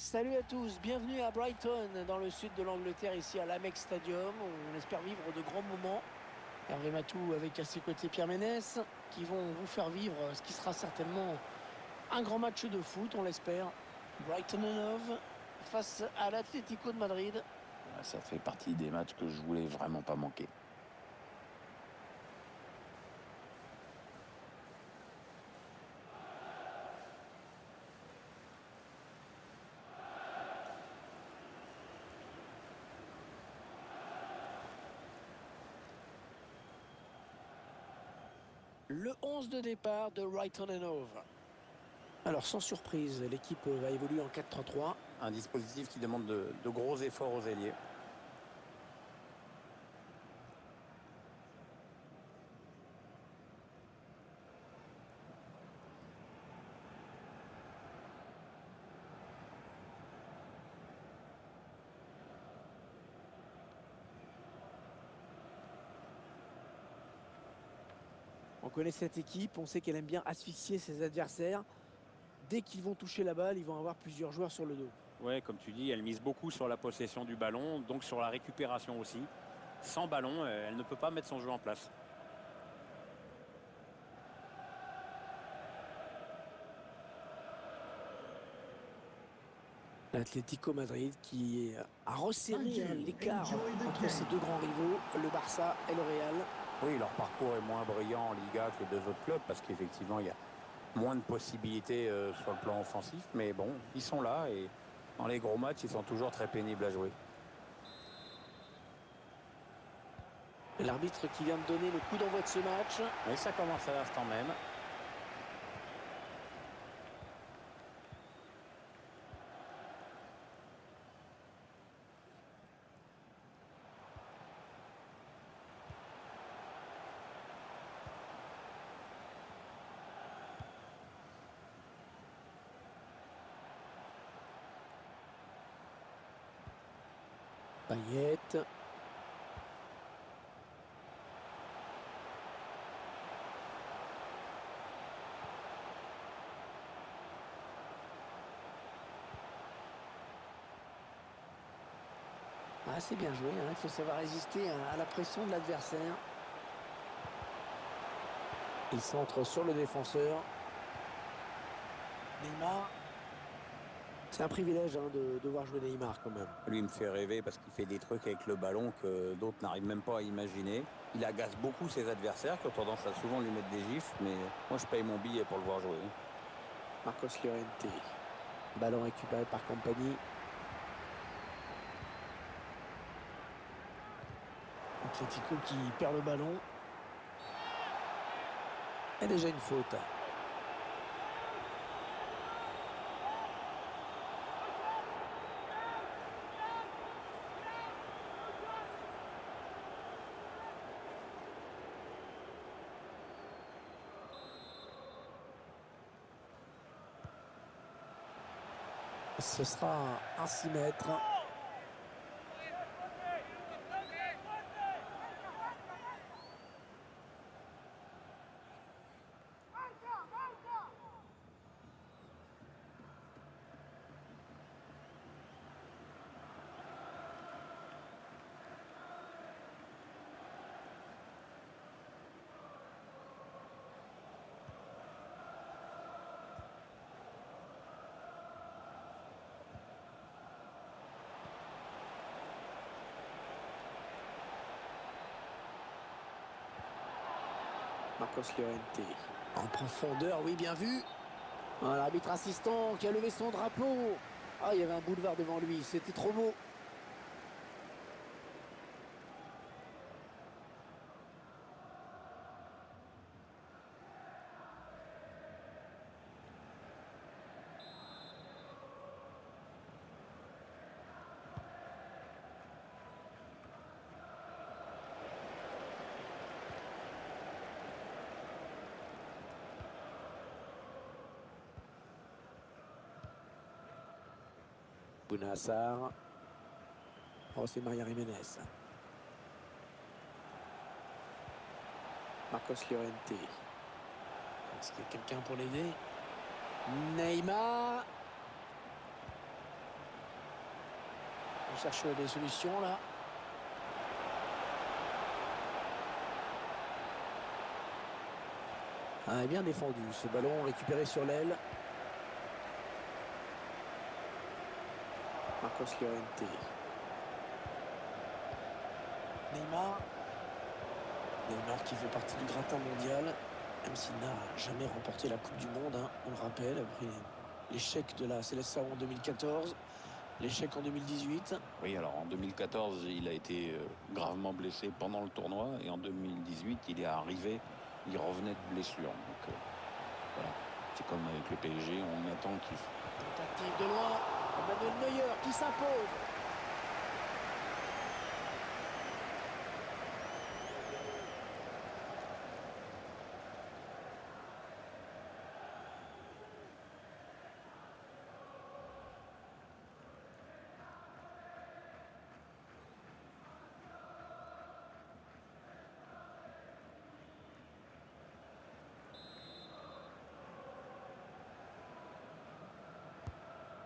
Salut à tous, bienvenue à Brighton, dans le sud de l'Angleterre, ici à l'Amex Stadium. On espère vivre de grands moments. Hervé Matou avec à ses côtés Pierre Ménès, qui vont vous faire vivre ce qui sera certainement un grand match de foot, on l'espère. Brighton and Hove face à l'Atlético de Madrid. Ouais, ça fait partie des matchs que je voulais vraiment pas manquer. Le 11 de départ de Brighton and Hove. Alors sans surprise, l'équipe va évoluer en 4-3-3. Un dispositif qui demande de gros efforts aux ailiers. On connaît cette équipe, on sait qu'elle aime bien asphyxier ses adversaires. Dès qu'ils vont toucher la balle, ils vont avoir plusieurs joueurs sur le dos. Ouais, comme tu dis, elle mise beaucoup sur la possession du ballon, donc sur la récupération aussi. Sans ballon, elle ne peut pas mettre son jeu en place. L'Atlético Madrid qui a resserré l'écart entre ces deux grands rivaux, le Barça et le Real. Oui, leur parcours est moins brillant en Liga que les deux autres clubs parce qu'effectivement, il y a moins de possibilités sur le plan offensif. Mais bon, ils sont là et dans les gros matchs, ils sont toujours très pénibles à jouer. L'arbitre qui vient de donner le coup d'envoi de ce match. Et ça commence à l'instant même. Payet. Ah, c'est bien joué, hein. Il faut savoir résister à la pression de l'adversaire. Il centre sur le défenseur. Neymar. C'est un privilège de voir jouer Neymar quand même. Lui, il me fait rêver parce qu'il fait des trucs avec le ballon que d'autres n'arrivent même pas à imaginer. Il agace beaucoup ses adversaires qui ont tendance à souvent lui mettre des gifles, mais moi, je paye mon billet pour le voir jouer. Marcos Llorente. Ballon récupéré par Compagnie. Atlético qui perd le ballon. Et déjà une faute. Ce sera un 6 mètres. Marcos Llorente. En profondeur, oui, bien vu. L'arbitre assistant qui a levé son drapeau. Ah, il y avait un boulevard devant lui, c'était trop beau. Bounassar. Oh, c'est Maria Jiménez. Marcos Llorente. Est-ce qu'il y a quelqu'un pour l'aider? Neymar. Il cherche des solutions là. Ah, bien défendu. Ce ballon récupéré sur l'aile. Marcos Llorente. Neymar. Neymar qui fait partie du gratin mondial, même s'il n'a jamais remporté la Coupe du Monde, hein, on le rappelle, après l'échec de la Seleção en 2014, l'échec en 2018. Oui, alors en 2014, il a été gravement blessé pendant le tournoi et en 2018, il est arrivé, il revenait de blessure. Donc voilà, c'est comme avec le PSG, on attend qu'il... Tentative de loin, Manuel Neuer qui s'impose.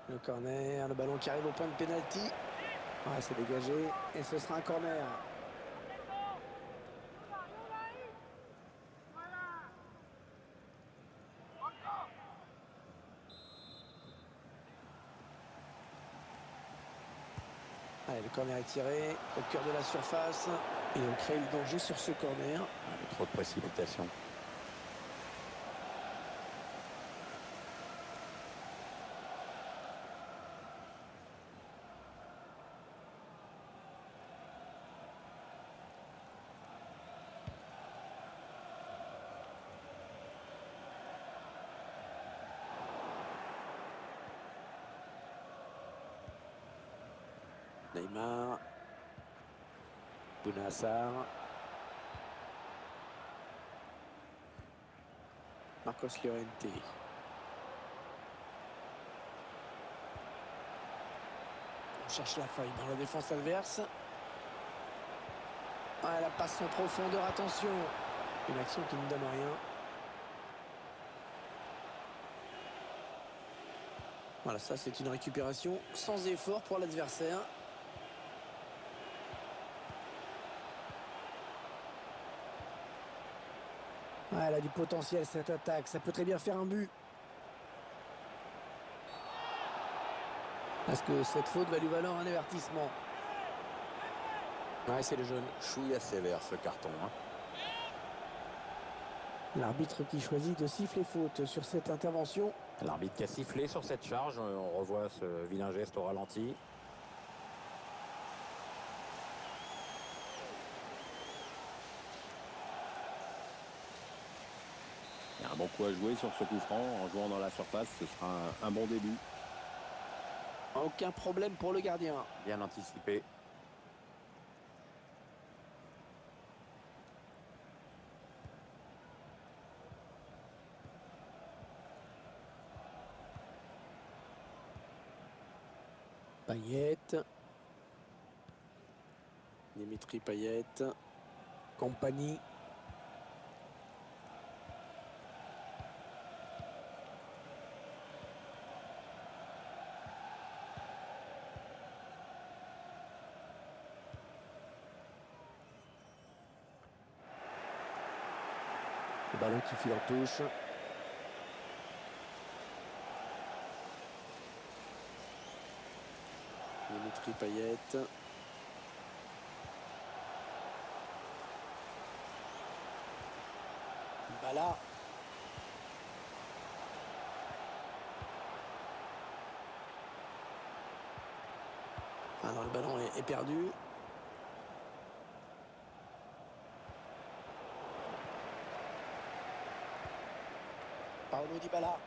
Le corner, le ballon qui arrive au point de pénalty. Ouais, c'est dégagé et ce sera un corner. Allez, le corner est tiré au cœur de la surface et on crée le danger sur ce corner. Trop de précipitation. Neymar. Bounassar. Marcos Llorente. On cherche la faille dans la défense adverse. Ah, la passe en profondeur, attention. Une action qui ne donne rien. Voilà, ça c'est une récupération sans effort pour l'adversaire. Ah, elle a du potentiel cette attaque, ça peut très bien faire un but. Est-ce que cette faute va lui valoir un avertissement? Ouais, c'est le jaune. Chouïa sévère ce carton. Hein. L'arbitre qui choisit de siffler faute sur cette intervention. L'arbitre qui a sifflé sur cette charge, on revoit ce vilain geste au ralenti. Il y a un bon coup à jouer sur ce coup franc. En jouant dans la surface, ce sera un bon début. Aucun problème pour le gardien. Bien anticipé. Payet. Dimitri Payet. Compagnie. Le ballon qui file en touche. Dimitri Payet. Bala. Alors le ballon est perdu. Paulo Dybala.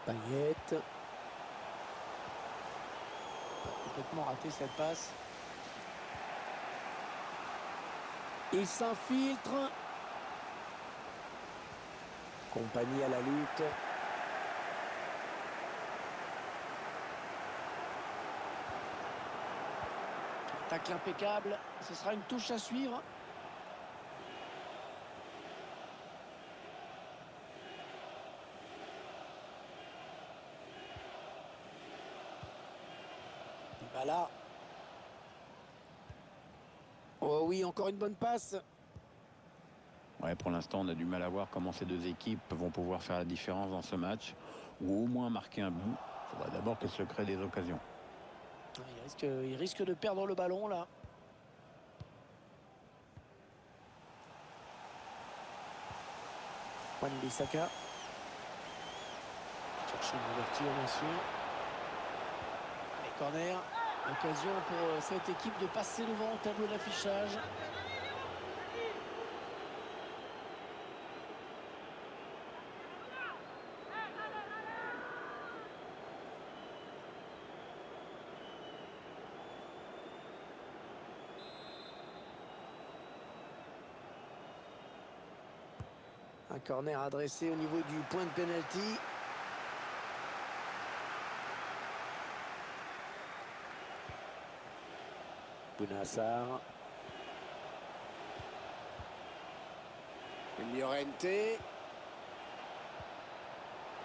Payet. Complètement raté cette passe. Il s'infiltre. Compagnie à la lutte. Tacle impeccable. Ce sera une touche à suivre. Dybala. Oh oui, encore une bonne passe. Ouais, pour l'instant, on a du mal à voir comment ces deux équipes vont pouvoir faire la différence dans ce match, ou au moins marquer un but. Il faudra d'abord qu'elles se créent des occasions. Il risque de perdre le ballon là. Wan-Bissaka. Chercher une ouverture bien sûr. Et corner. Occasion pour cette équipe de passer devant au tableau d'affichage. Un corner adressé au niveau du point de pénalty. Bounassar. Llorente.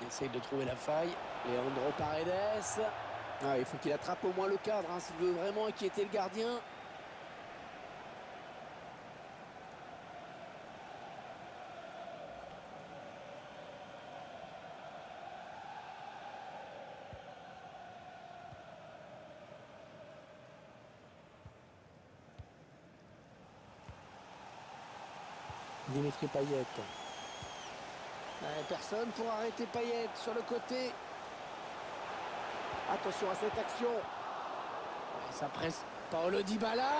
Essaye de trouver la faille. Leandro Paredes. Ah, il faut qu'il attrape au moins le cadre hein, s'il veut vraiment inquiéter le gardien. Dimitri Payet. Personne pour arrêter Payet sur le côté. Attention à cette action. Ça presse Paulo Dybala.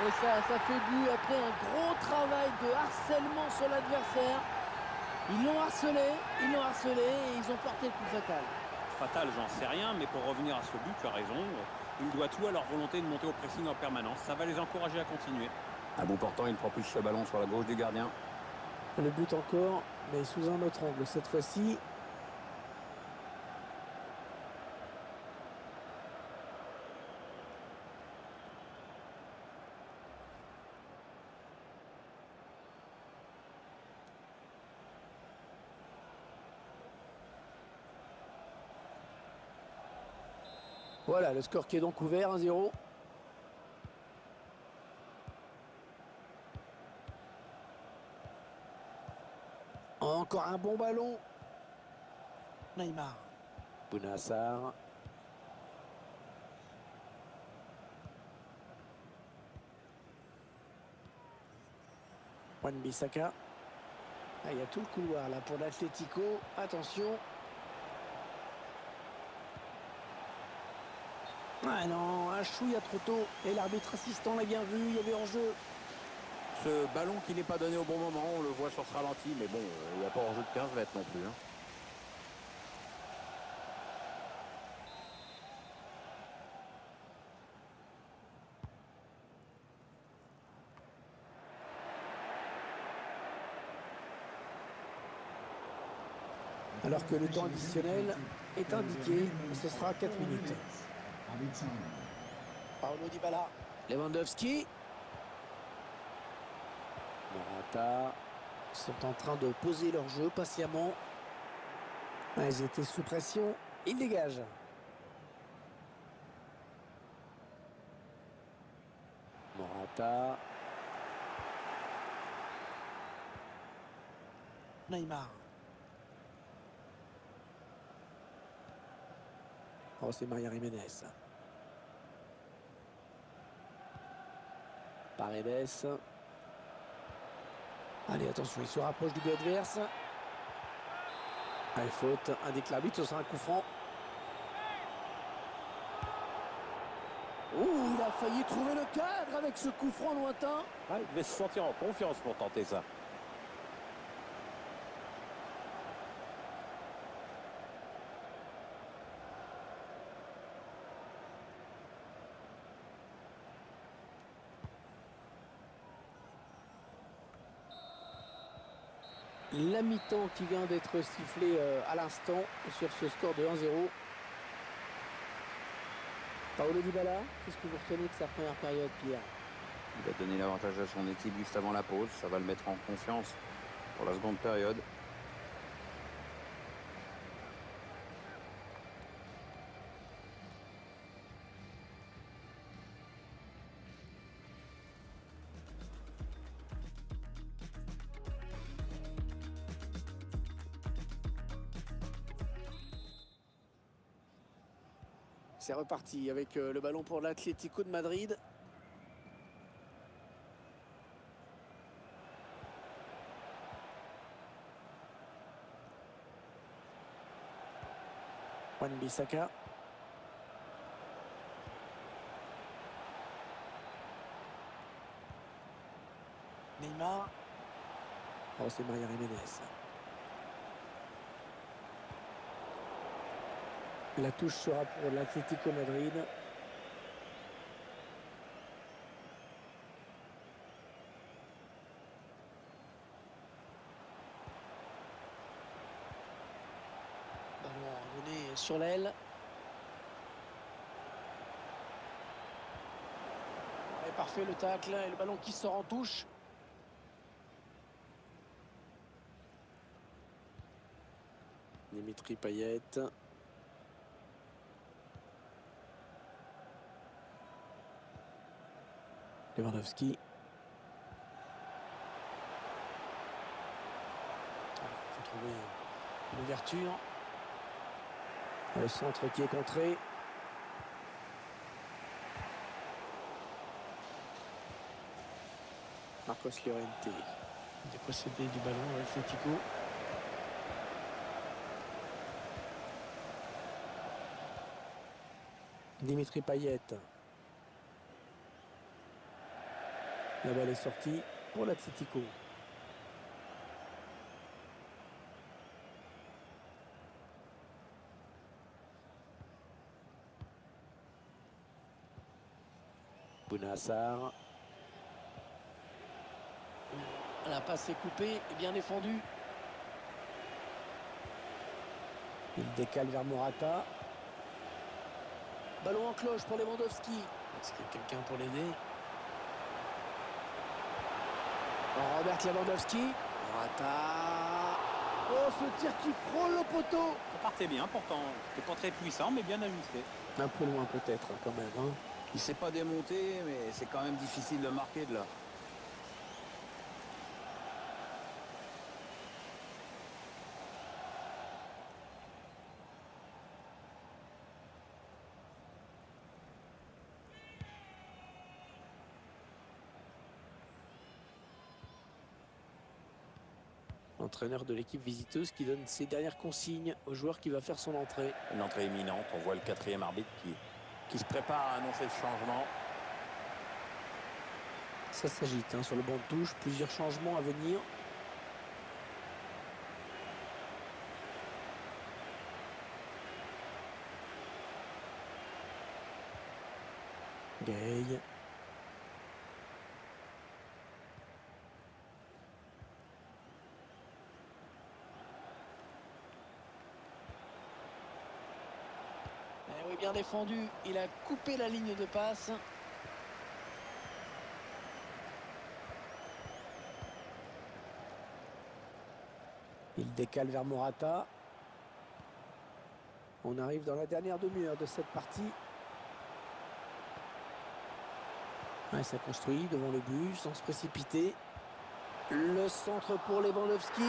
Et ça fait but après un gros travail de harcèlement sur l'adversaire. Ils l'ont harcelé et ils ont porté le coup fatal. Fatal, j'en sais rien, mais pour revenir à ce but, tu as raison. Il doit tout à leur volonté de monter au pressing en permanence. Ça va les encourager à continuer. À bout portant, il propulse ce ballon sur la gauche du gardien. Le but encore, mais sous un autre angle cette fois-ci. Voilà, le score qui est donc ouvert, 1-0. Encore un bon ballon. Neymar. Bounassar. Wan-Bissaka. Ah, il y a tout le couloir là pour l'Atlético. Attention. Ah non, un chouïa trop tôt. Et l'arbitre assistant l'a bien vu, il y avait hors-jeu. Ce ballon qui n'est pas donné au bon moment, on le voit sur ce ralenti, mais bon, il n'y a pas hors-jeu de 15 mètres non plus. Hein. Alors que le temps additionnel est indiqué, ce sera 4 minutes. Paulo Dybala. Lewandowski. Morata. Ils sont en train de poser leur jeu patiemment. Ils étaient sous pression. Ils dégagent. Morata. Neymar. Oh, c'est Maria Jiménez. Paredes. Allez, attention, il se rapproche du but adverse. Allez, faute. Indique l'arbitre, ce sera un coup franc. Ouh, il a failli trouver le cadre avec ce coup franc lointain. Ah, il devait se sentir en confiance pour tenter ça. La mi-temps qui vient d'être sifflée à l'instant sur ce score de 1-0. Paulo Dybala, qu'est-ce que vous retenez de sa première période, Pierre? Il a donné l'avantage à son équipe juste avant la pause. Ça va le mettre en confiance pour la seconde période. C'est reparti avec le ballon pour l'Atlético de Madrid. Wan-Bissaka. Neymar. Oh, c'est Maria Jiménez. La touche sera pour l'Atlético Madrid. Ballon donné sur l'aile. Et parfait le tacle et le ballon qui sort en touche. Dimitri Payet. Lewandowski. Il faut trouver une ouverture. Le centre qui est contré. Marcos Llorente. Dépossédé du ballon à l'Atlético. Dimitri Payet. La balle est sortie pour l'Atlético. Bounassar. La passe est coupée et bien défendue. Il décale vers Morata. Ballon en cloche pour Lewandowski. Est-ce qu'il y a quelqu'un pour l'aider? Robert Lewandowski. Morata. Oh, ce tir qui frôle le poteau. Ça partait bien pourtant. C'était pas très puissant mais bien ajusté. Un peu loin peut-être quand même. Hein. Il ne s'est pas démonté, mais c'est quand même difficile de marquer de là. L'entraîneur de l'équipe visiteuse qui donne ses dernières consignes au joueur qui va faire son entrée. Une entrée imminente. On voit le 4e arbitre qui se prépare à annoncer le changement. Ça s'agite hein, sur le banc de touche. Plusieurs changements à venir. Gay. Oui, bien défendu. Il a coupé la ligne de passe. Il décale vers Morata. On arrive dans la dernière demi-heure de cette partie. Ouais, ça construit devant le but sans se précipiter. Le centre pour Lewandowski.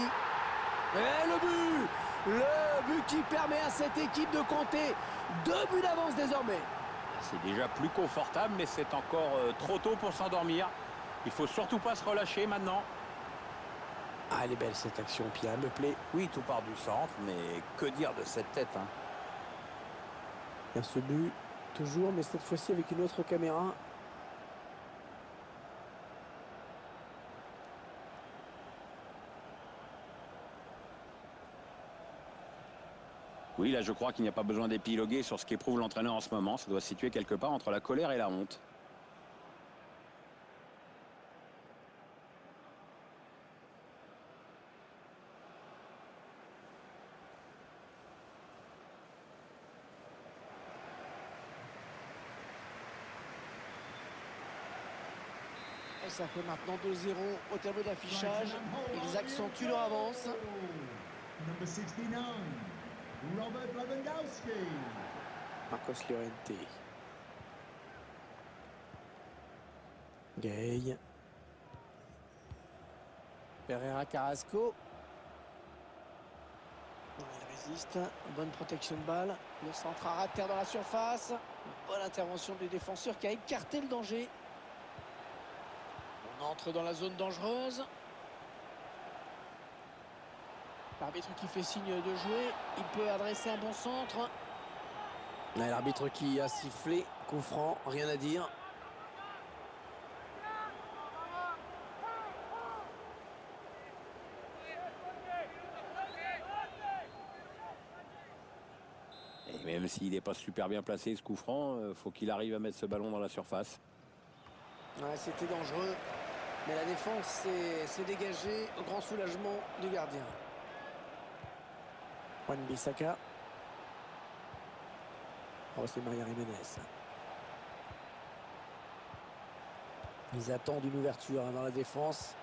Et le but! Le but qui permet à cette équipe de compter 2 buts d'avance désormais. C'est déjà plus confortable mais c'est encore trop tôt pour s'endormir. Il faut surtout pas se relâcher maintenant. Ah, elle est belle cette action, Pierre, elle me plaît. Oui, tout part du centre, mais que dire de cette tête hein? Il y a ce but, toujours, mais cette fois-ci avec une autre caméra. Oui, là je crois qu'il n'y a pas besoin d'épiloguer sur ce qu'éprouve l'entraîneur en ce moment. Ça doit se situer quelque part entre la colère et la honte. Et ça fait maintenant 2-0 au tableau d'affichage. Ils accentuent leur avance. Number 69, Robert Lewandowski. Marcos Llorente. Gay. Pereira Carrasco. Non, il insiste. Bonne protection de balle. Le centre à terre dans la surface. Bonne intervention du défenseur qui a écarté le danger. On entre dans la zone dangereuse. L'arbitre qui fait signe de jouer. Il peut adresser un bon centre. L'arbitre qui a sifflé. Coup franc, rien à dire. Et même s'il n'est pas super bien placé, ce coup franc, faut qu'il arrive à mettre ce ballon dans la surface. Ouais, c'était dangereux. Mais la défense s'est dégagée au grand soulagement du gardien. Wan-Bissaka. Oh, c'est Maria Jiménez. Ils attendent une ouverture dans la défense.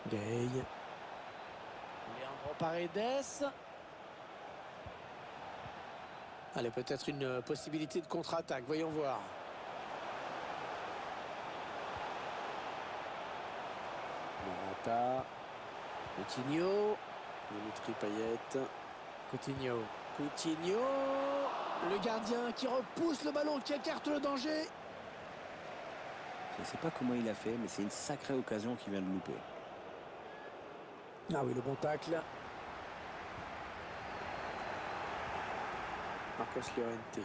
Gay. Leandro Paredes. Allez, peut-être une possibilité de contre-attaque. Voyons voir. Morata. Coutinho. Dimitri Payet. Coutinho. Coutinho. Le gardien qui repousse le ballon, qui écarte le danger. Je ne sais pas comment il a fait, mais c'est une sacrée occasion qu'il vient de louper. Ah oui, le bon tacle. Marcos Llorente.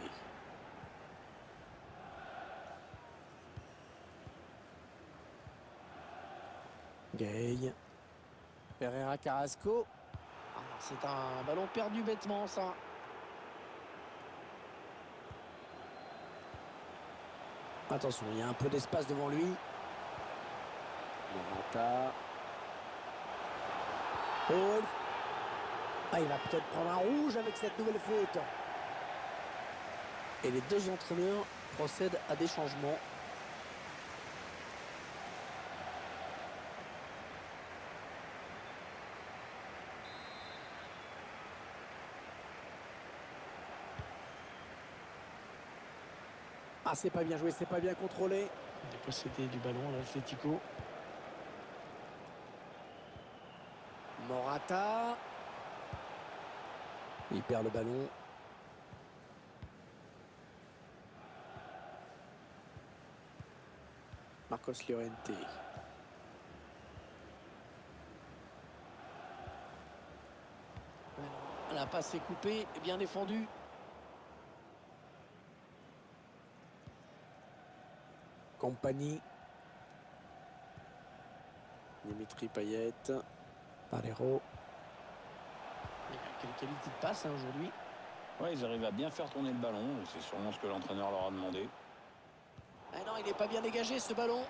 Gay. Pereira Carrasco. Ah, c'est un ballon perdu bêtement, ça. Attention, il y a un peu d'espace devant lui. Morata. Oh. Ah, il va peut-être prendre un rouge avec cette nouvelle faute. Et les deux entraîneurs procèdent à des changements. Ah, c'est pas bien joué, c'est pas bien contrôlé. Il est possédé du ballon, l'Atlético. Morata. Il perd le ballon. Marcos Llorente. La passe est coupée et bien défendue. Compagnie. Dimitri Payet. Valero. Quelle qualité de passe aujourd'hui. Ouais, ils arrivent à bien faire tourner le ballon. C'est sûrement ce que l'entraîneur leur a demandé. Ah non, il n'est pas bien dégagé ce ballon.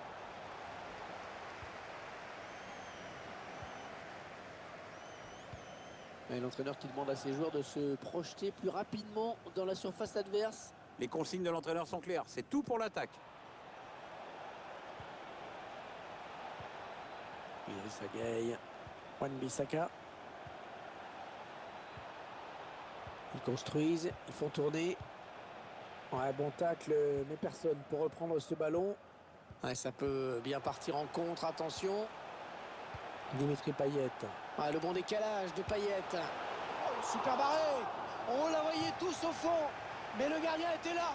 Et l'entraîneur qui demande à ses joueurs de se projeter plus rapidement dans la surface adverse. Les consignes de l'entraîneur sont claires. C'est tout pour l'attaque. Idrissa Gueye. Wan-Bissaka. Ils construisent, ils font tourner. Ouais, bon tacle, mais personne pour reprendre ce ballon. Ouais, ça peut bien partir en contre, attention. Dimitri Payet. Ouais, le bon décalage de Payet. Oh, super barré. On la voyait tous au fond, mais le gardien était là.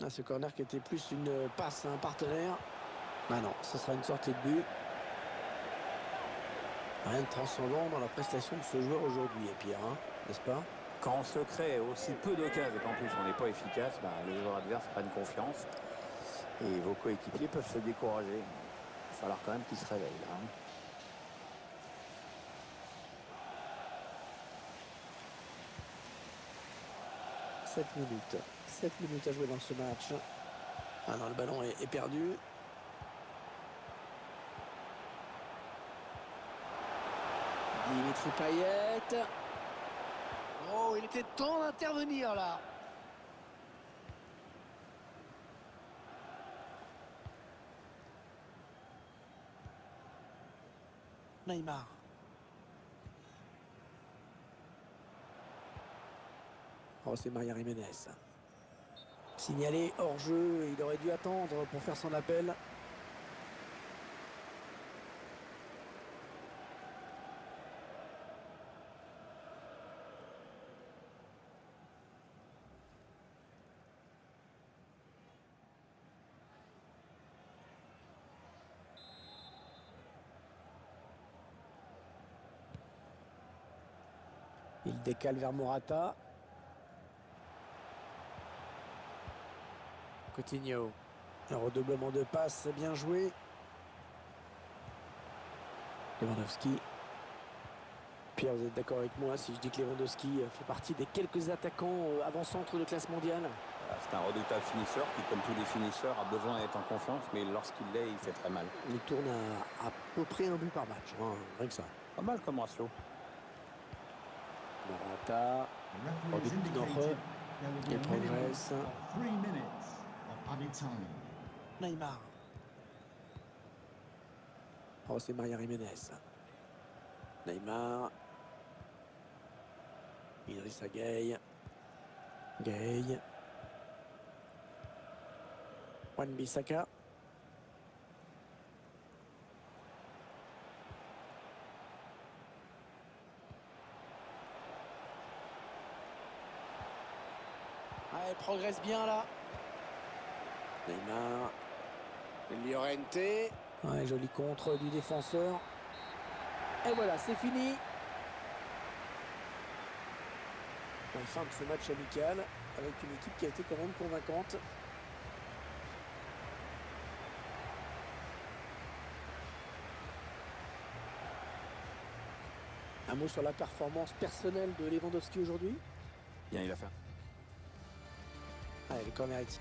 Ah, ce corner qui était plus une passe à un partenaire. Ah non, ce sera une sortie de but. Rien de transcendant dans la prestation de ce joueur aujourd'hui, et Pierre, hein, n'est-ce pas? Quand on se crée aussi peu d'occasions et qu'en plus on n'est pas efficace, les joueurs adverses prennent confiance. Et vos coéquipiers peuvent se décourager. Il va falloir quand même qu'ils se réveillent là. 7 minutes. 7 minutes à jouer dans ce match. Ah non, le ballon est perdu. Dimitri Payet. Oh, il était temps d'intervenir là. Neymar. Oh, c'est Maria Jiménez. Signalé hors jeu, il aurait dû attendre pour faire son appel. Il décale vers Morata. Coutinho. Un redoublement de passes bien joué. Lewandowski. Pierre, vous êtes d'accord avec moi si je dis que Lewandowski fait partie des quelques attaquants avant-centre de classe mondiale? Voilà, c'est un redoutable finisseur qui, comme tous les finisseurs, a besoin d'être en confiance, mais lorsqu'il l'est, il fait très mal. Il tourne à peu près un but par match, hein, rien que ça. Pas mal comme ratio. Morata. The referee has Robin indicated Knoche. there will be Il a minimum progresse. of 3 minutes of added time. Neymar. Oh, c'est Maria Jiménez. Neymar. Idrissa Gueye. Gueye. Wan-Bissaka. Elle progresse bien là. Neymar. Llorente. Ouais, joli contre du défenseur. Et voilà, c'est fini. La fin de ce match amical avec une équipe qui a été quand même convaincante. Un mot sur la performance personnelle de Lewandowski aujourd'hui. Bien, il a fait. Allez, le corner est